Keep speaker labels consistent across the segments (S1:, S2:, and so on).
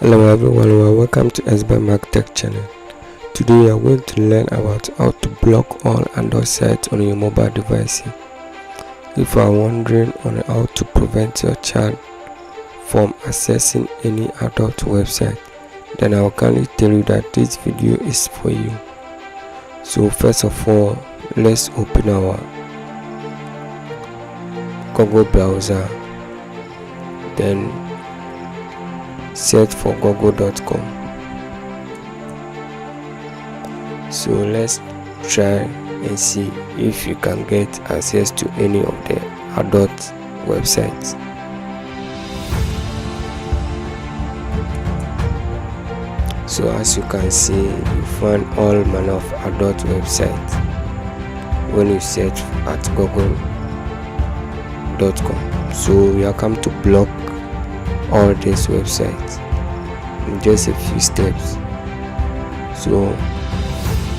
S1: Hello everyone, welcome to ESSBENMARK Tech channel. Today we are going to learn about how to block all adult sites on your mobile device. If you are wondering on how to prevent your child from accessing any adult website, then I will kindly tell you that this video is for you. So first of all, let's open our Google browser, then search for google.com. So let's try and see if you can get access to any of the adult websites. So as you can see, you find all manner of adult websites when you search at google.com. So we are come to block all these websites in just a few steps. So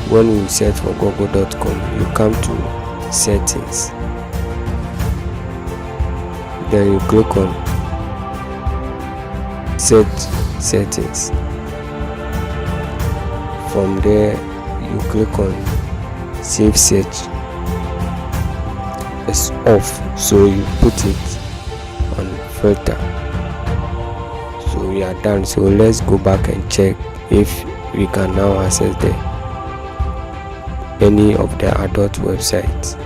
S1: when you search for google.com, you come to settings, then you click on settings. From there you click on save search. It's off, so you put it on filter. So we are done. So let's go back and check if we can now access any of the adult websites.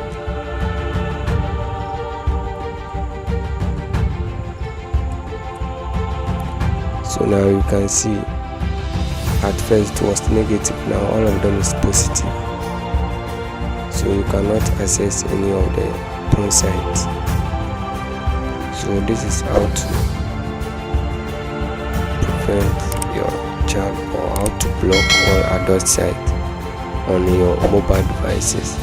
S1: So now you can see at first it was negative, now all of them is positive. So you cannot access any of the porn sites. So this is how to prevent your child, or how to block all adult sites on your mobile devices.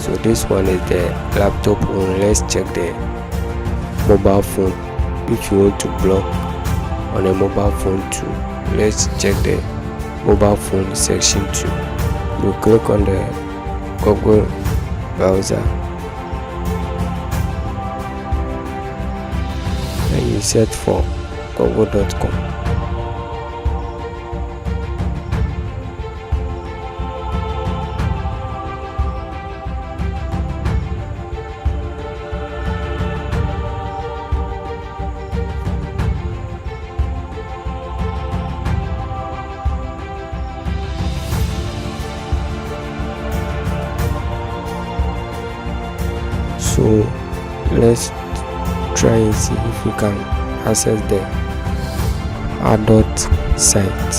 S1: So this one is the laptop one. Let's check the mobile phone. If you want to block on a mobile phone too, let's check the mobile phone section too. You click on the Google browser and you search for google.com. So let's try and see if we can access the adult site.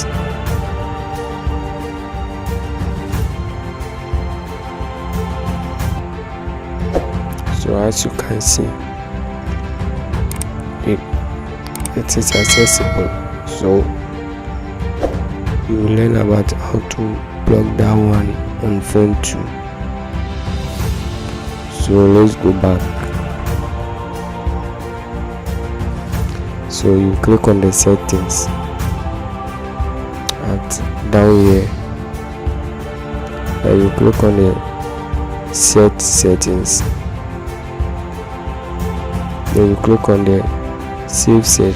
S1: So as you can see, it is accessible. So you will learn about how to block that one on phone too. So let's go back. So you click on the settings at down here, and you click on the set settings, then you click on the save search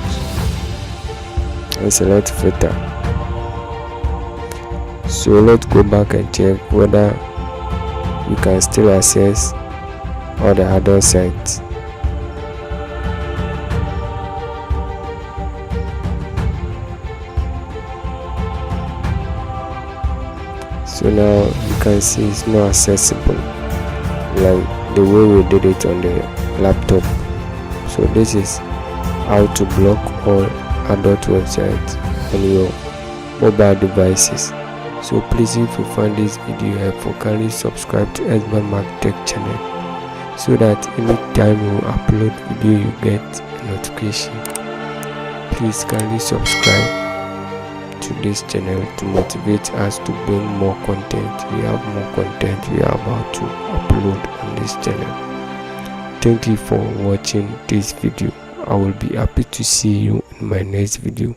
S1: and select filter. So let's go back and check whether you can still access all the adult sites. So now you can see it's not accessible like the way we did it on the laptop. So this is how to block all adult websites on your mobile devices. So please, if you find this video helpful, kindly subscribe to ESSBENMARK Tech channel, so that anytime we upload video you get a notification. Please kindly subscribe to this channel to motivate us to bring more content. We have more content we are about to upload on this channel. Thank you for watching this video. I will be happy to see you in my next video.